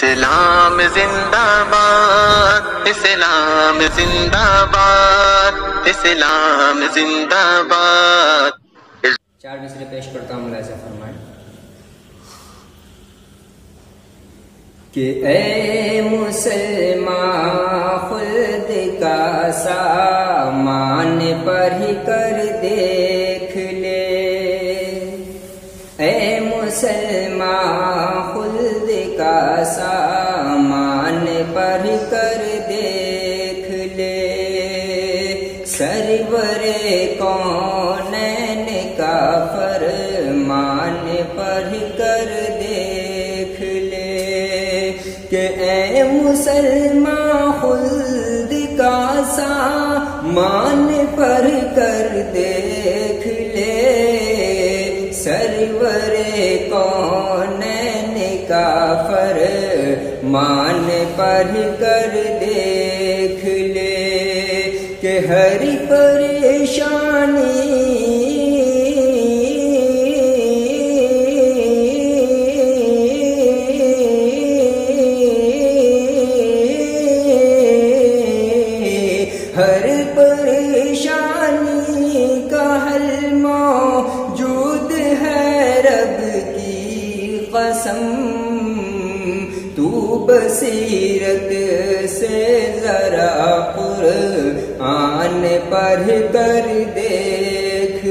اسلام زندہ باد، اسلام زندہ باد، اسلام زندہ باد۔ 4 مصرے پیش کرتا ہوں، ملاحظہ فرمائیں کہ اے مسلمان خود کا سامان پڑھ کر دیکھ لے، اے مسلمان خود کا سامان پڑھ کر دیکھ لے، سرور کونین کا فرمان پڑھ کر دیکھ لے کہ اے مسلمان خود کا سامان پڑھ کر دیکھ لے، سرور کونین کا فرمان پڑھ کر دیکھ لے کہ ہر پریشانی کا حل موجود ہے، رب کی قسم تو بصیرت سے ذرا قرآن پڑھ کر دیکھ